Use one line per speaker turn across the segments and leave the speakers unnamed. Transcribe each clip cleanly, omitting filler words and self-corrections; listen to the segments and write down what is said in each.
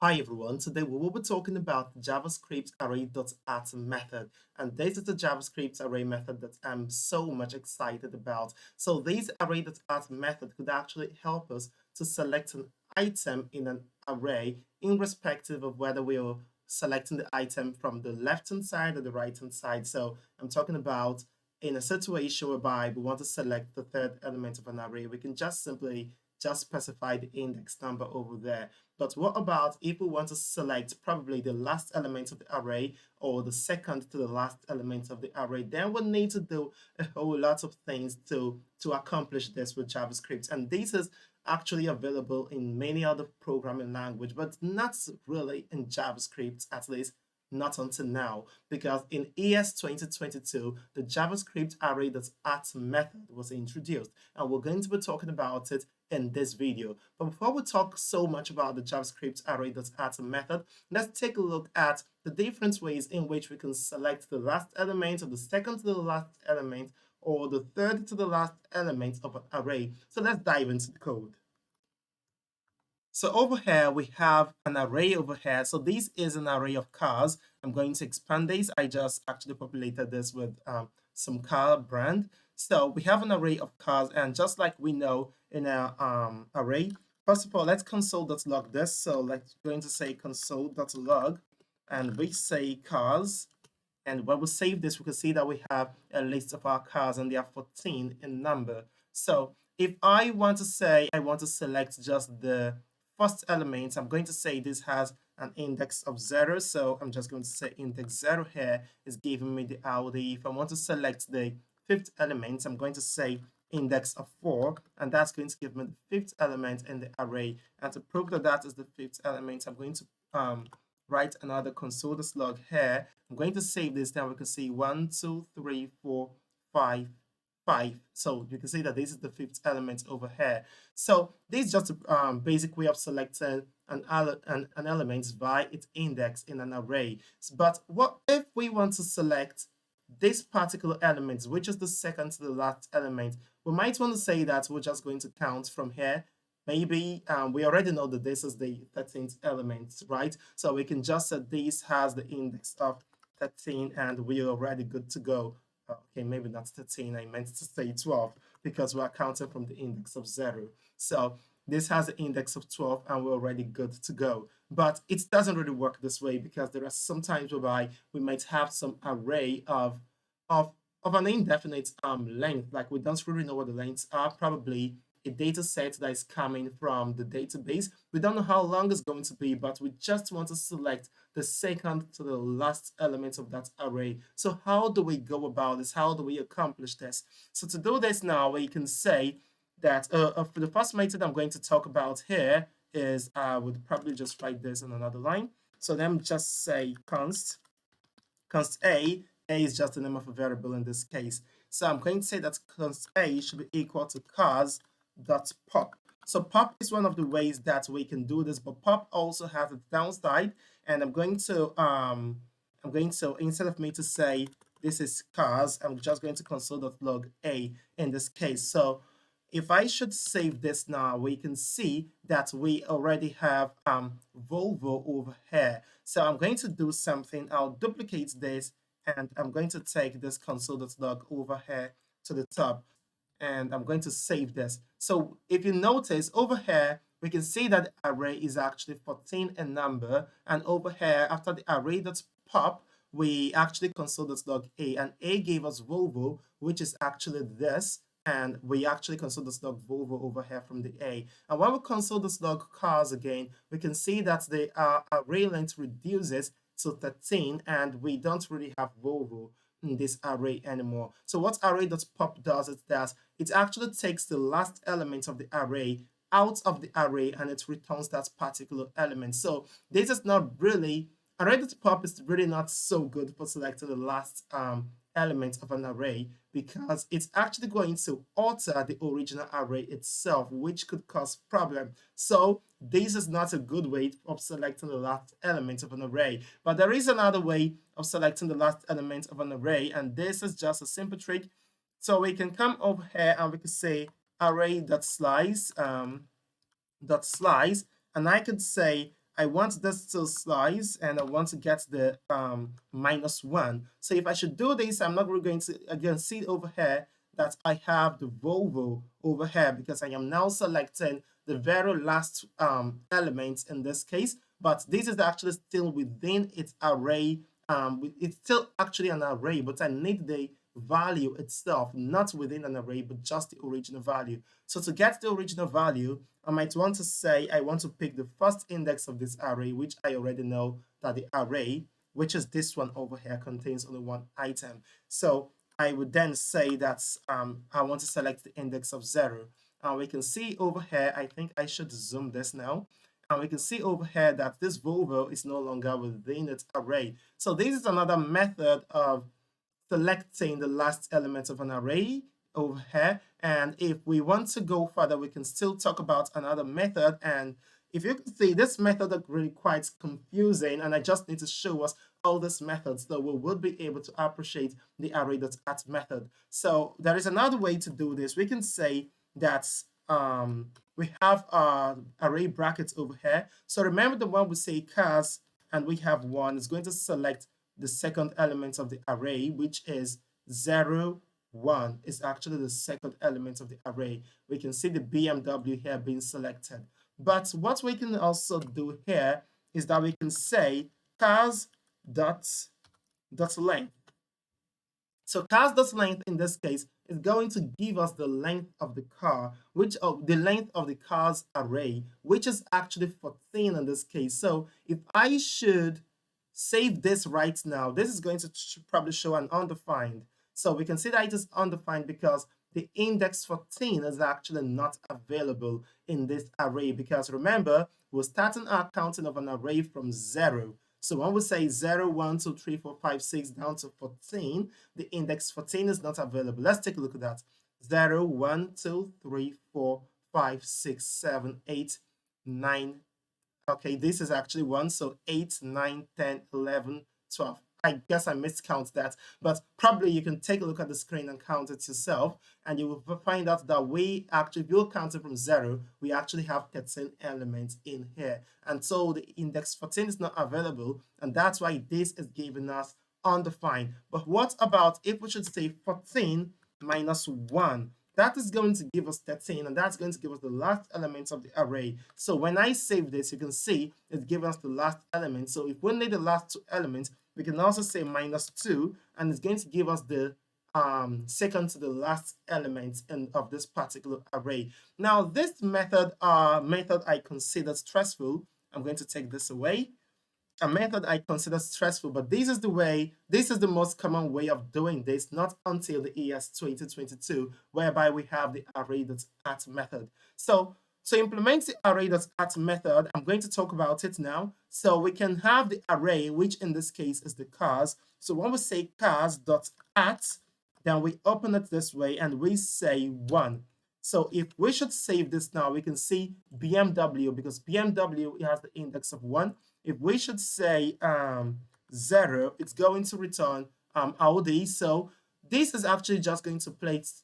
Hi everyone, today we will be talking about JavaScript Array.at method, and this is the JavaScript array method that I'm so much excited about. So this Array.at method could actually help us to select an item in an array irrespective of whether we are selecting the item from the left hand side or the right hand side. So I'm talking about in a situation whereby we want to select the third element of an array, we can just simply specify the index number over there. But what about if we want to select probably the last element of the array or the second to the last element of the array? Then we'll need to do a whole lot of things to accomplish this with JavaScript. And this is actually available in many other programming language, but not really in JavaScript, at least not until now, because in ES 2022, the JavaScript Array.at method was introduced, and we're going to be talking about it in this video. But before we talk so much about the JavaScript Array.at method, let's take a look at the different ways in which we can select the last element or the second to the last element or the third to the last element of an array. So let's dive into the code. So over here, we have an array over here. So this is an array of cars. I'm going to expand this. I just actually populated this with some car brand. So we have an array of cars, and just like we know in our array, first of all, let's console.log this. So let's going to say console.log, and we say cars. And when we save this, we can see that we have a list of our cars, and they are 14 in number. So if I want to say I want to select just the first element, I'm going to say this has an index of 0. So I'm just going to say index 0 here is giving me the ID. If I want to select the fifth element, I'm going to say index of 4, and that's going to give me the fifth element in the array. And to prove that that is the fifth element, I'm going to write another console.log here. I'm going to save this. Now we can see 1, 2, 3, 4, 5, 5. So you can see that this is the fifth element over here. So this is just a basic way of selecting an element via its index in an array. But what if we want to select this particular element, which is the second to the last element? We might want to say that we're just going to count from here. Maybe we already know that this is the 13th element, right? So we can just say this has the index of 13 and we're already good to go. Okay, maybe not 13, I meant to say 12 because we're counting from the index of 0. So this has an index of 12 and we're already good to go. But it doesn't really work this way because there are some times whereby we might have some array of an indefinite length, like we don't really know what the lengths are, probably a data set that is coming from the database. We don't know how long it's going to be, but we just want to select the second to the last element of that array. So how do we go about this? How do we accomplish this? So to do this now, we can say that for the first method I'm going to talk about here is I would probably just write this on another line. So then just say const A is just the name of a variable in this case. So I'm going to say that const A should be equal to cars.pop. So pop is one of the ways that we can do this, but pop also has a downside. And I'm going to instead of me to say this is cars, I'm just going to console.log A in this case. So if I should save this now, we can see that we already have Volvo over here. So I'm going to do something. I'll duplicate this, and I'm going to take this console.log over here to the top, and I'm going to save this. So if you notice over here, we can see that the array is actually 14 in number, and over here after the array.pop, we actually console.log A, and A gave us Volvo, which is actually this, and we actually console.log Volvo over here from the A. And when we console.log cars again, we can see that the array length reduces to 13, and we don't really have Volvo in this array anymore. So what Array.pop does is that it actually takes the last element of the array out of the array and it returns that particular element. So this is not really, Array.pop is really not so good for selecting the last element of an array because it's actually going to alter the original array itself, which could cause problem. So this is not a good way of selecting the last element of an array. But there is another way of selecting the last element of an array, and this is just a simple trick. So we can come over here and we can say Array.slice, and I could say I want this to slice and I want to get the -1. So if I should do this, I'm not really going to, again, see over here that I have the Volvo over here because I am now selecting the very last element in this case, but this is actually still within its array. It's still actually an array, but I need the value itself, not within an array, but just the original value. So to get the original value, I might want to say I want to pick the first index of this array, which I already know that the array, which is this one over here, contains only one item. So I would then say that I want to select the index of 0. We can see over here, I think I should zoom this now. And we can see over here that this Volvo is no longer within its array. So this is another method of selecting the last element of an array over here. And if we want to go further, we can still talk about another method. And if you can see, this method is really quite confusing, and I just need to show us all these methods so we will be able to appreciate the Array.at method. So there is another way to do this. We can say that we have array brackets over here. So remember the one we say cars and we have 1 is going to select the second element of the array, which is 0, 1 is actually the second element of the array. We can see the BMW here being selected. But what we can also do here is that we can say cars dot length. So cars.length in this case is going to give us the length of the car, the length of the car's array, which is actually 14 in this case. So if I should save this right now, this is going to probably show an undefined. So we can see that it is undefined because the index 14 is actually not available in this array, because remember, we're starting our counting of an array from 0. So when we say 0, 1, 2, 3, 4, 5, 6 down to 14, the index 14 is not available. Let's take a look at that. 0, 1, 2, 3, 4, 5, 6, 7, 8, 9. Okay, this is actually 1, so 8, 9, 10, 11, 12. I guess I miscount that, but probably you can take a look at the screen and count it yourself, and you will find out that we actually, if you're counting from 0, we actually have 13 elements in here. And so the index 14 is not available, and that's why this is giving us undefined. But what about if we should say 14 minus 1? That is going to give us 13, and that's going to give us the last element of the array. So when I save this, you can see it's giving us the last element. So if we need the last 2 elements, we can also say -2, and it's going to give us the second to the last element of this particular array. Now, this method I consider stressful. I'm going to take this away. A method I consider stressful, but this is the most common way of doing this, not until the ES 2022, whereby we have the Array.at method. So to implement the Array.at method, I'm going to talk about it now. So we can have the array, which in this case is the cars. So when we say cars.at, then we open it this way and we say 1. So if we should save this now, we can see BMW, because BMW has the index of 1. If we should say 0, it's going to return Audi. So this is actually just going to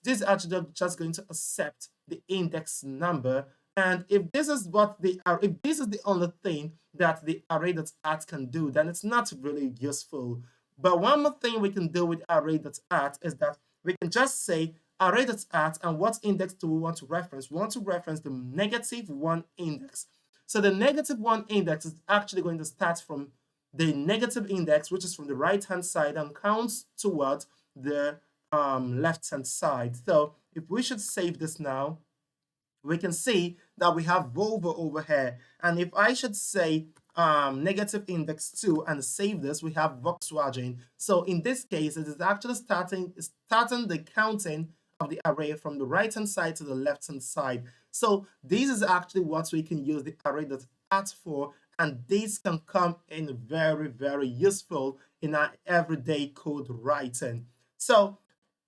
this is actually just going to accept the index number. And if this is if this is the only thing that the Array.at can do, then it's not really useful. But one more thing we can do with Array.at is that we can just say Array.at, and what index do we want to reference? We want to reference the -1 index. So the -1 index is actually going to start from the negative index, which is from the right-hand side, and counts towards the left-hand side. So if we should save this now, we can see that we have Volvo over here. And if I should say negative index 2 and save this, we have Volkswagen. So in this case, it is actually starting the counting of the array from the right-hand side to the left-hand side. So this is actually what we can use the Array.at for, and this can come in very, very useful in our everyday code writing. So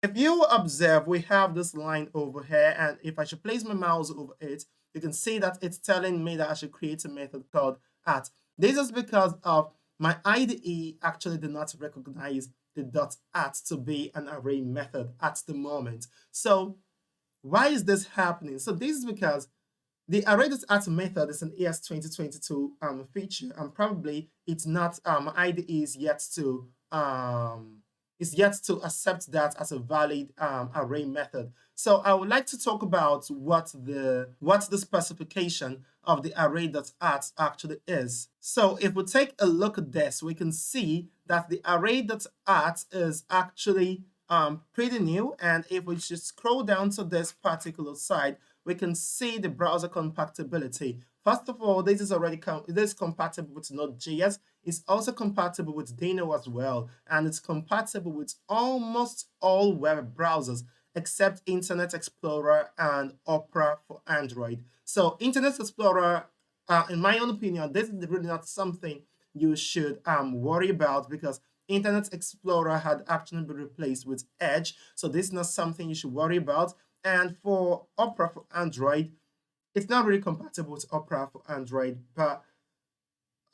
if you observe, we have this line over here, and if I should place my mouse over it, you can see that it's telling me that I should create a method called @. This is because of my IDE actually did not recognize the .at to be an array method at the moment. So why is this happening? So this is because The Array.at method is an AS 2022 feature, and probably it's not IDE is yet to accept that as a valid array method. So I would like to talk about what the specification of the Array.at actually is. So if we take a look at this, we can see that the Array.at is actually pretty new. And if we just scroll down to this particular side, we can see the browser compatibility. First of all, this is already compatible with Node.js. It's also compatible with Dino as well, and it's compatible with almost all web browsers except Internet Explorer and Opera for Android. So Internet Explorer, in my own opinion, this is really not something you should worry about, because Internet Explorer had actually been replaced with Edge. So this is not something you should worry about. And for Opera for Android, it's not really compatible with Opera for Android, but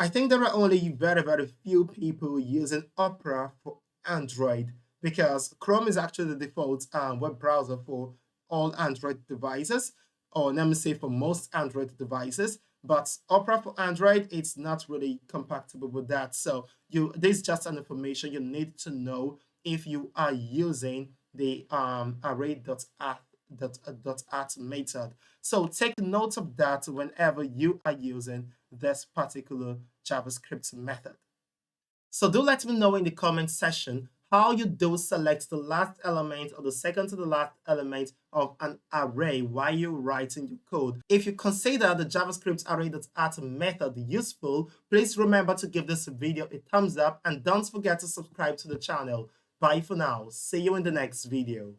I think there are only very, very few people using Opera for Android, because Chrome is actually the default web browser for all Android devices, or let me say for most Android devices. But Opera for Android, it's not really compatible with that. So this is just an information you need to know if you are using the Array.at method. So take note of that whenever you are using this particular JavaScript method. So do let me know in the comment section how you do select the last element or the second to the last element of an array while you're writing your code. If you consider the JavaScript Array.at method useful, please remember to give this video a thumbs up and don't forget to subscribe to the channel. Bye for now. See you in the next video.